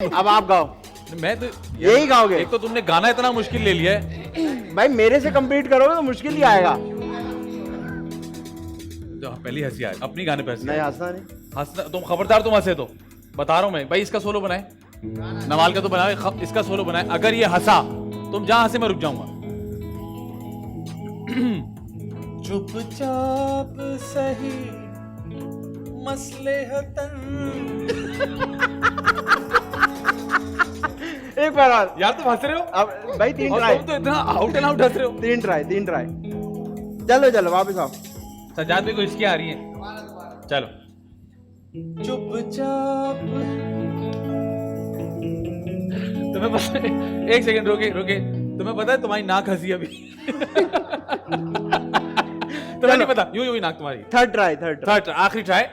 अब आप गाओ। मैं तो यही गाओगे? एक तो तुमने गाना इतना मुश्किल ले लिया है। भाई मेरे से कंप्लीट करोगे तो मुश्किल ही आएगा। जो पहली हंसी आए अपनी गाने पे नहीं हंसना नहीं। हंसना तुम खबरदार, तुम हंसे तो बता रहा हूं मैं। भाई इसका सोलो बनाए, नवाल का तो बनाए, इसका सोलो बनाए। अगर ये हंसा तुम जहां हंसे मैं रुक जाऊंगा। चुपचाप सही मसलेहतन। एक बार और। यार तुम हंस रहे हो अब भाई तीन और ट्राई। तुम तो इतना आउट एंड आउट हंस रहे हो। तीन ट्राई। चलो चलो वापस आओ। सजाद में कोई इसकी आ रही है। चलो चुपचाप। तुम्हें पता है, एक सेकंड रोके। तुम्हें पता है तुम्हारी नाक हंसी अभी। तुम्हें नहीं पता? यूं नाक तुम्हारी। Third try. आखिरी ट्राई।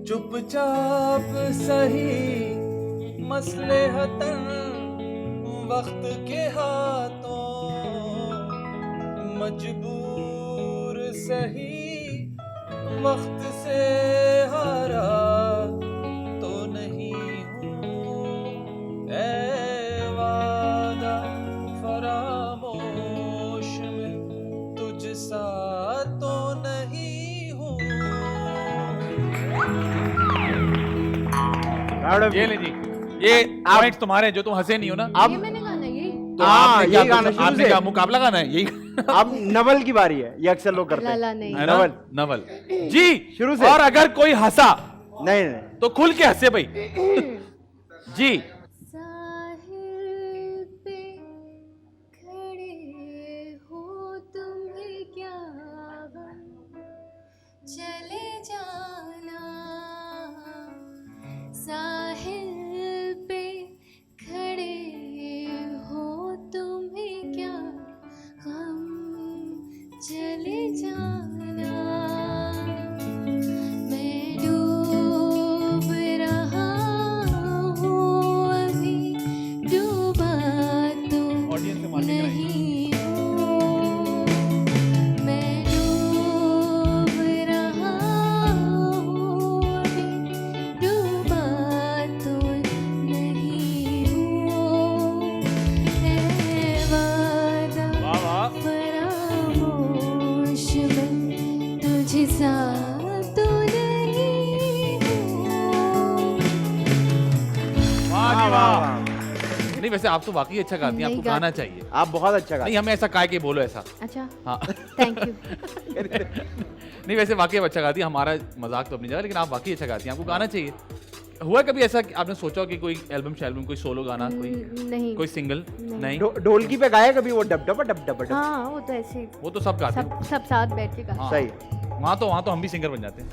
चुपचाप सही मसलेहतन, वक्त के हाथों मजबूर सही, वक्त से हारा तो नहीं हूँ, ऐ वादा फरामोश में तुझ सा तो नहीं हूँ। ये ले जी, ये पॉइंट तुम्हारे जो तुम हंसे नहीं हो ना। अब ये मैंने गाना यही। तो हाँ, आपने ये क्या गाना शुरू आपने से। क्या मुकाबला गाना है यही? अब नवल की बारी है। ये अक्सर लोग करते लाला हैं। नहीं। है ना? नवल जी शुरू से। और अगर कोई हंसा नहीं तो खुल के हंसे भाई। जी साहिल पे खड़े हो तुम्हें क्या गम, चले जाना। साहिल पे खड़े हो तुम्हें क्या गम, चले जाना। मैं डूब रहा हूँ अभी, डूबा तो ऑडियंस से मार्केट नहीं हूँ। मैं डूब रहा हूँ अभी, डूबा तो नहीं हूँ। ऐ वादा वाह वाह फरामोश में तुझ सा तो नहीं हूँ। वाह जी वाह, वाह। वाह। नहीं वैसे आप तो वाकई अच्छा गाती हैं, नहीं आपको गाना चाहिए। आप बहुत अच्छा गाते नहीं हमें ऐसा काय के बोलो ऐसा। अच्छा, हाँ थैंक यू। नहीं वैसे वाकई आप अच्छा गाती हैं, हमारा मजाक तो अपनी जगह, लेकिन आप वाकई अच्छा गाती हैं, आपको गाना चाहिए। हुआ कभी ऐसा कि आपने सोचा हो कि कोई एल्बम कोई सोलो गाना, नहीं। कोई सिंगल? नहीं ढोलकी पे गाया कभी वो डब डब। हाँ, वो तो ऐसे ही वो तो सब गाते हैं। सब साथ बैठ के गाते। हाँ। सही। वहाँ तो हम भी सिंगर बन जाते हैं।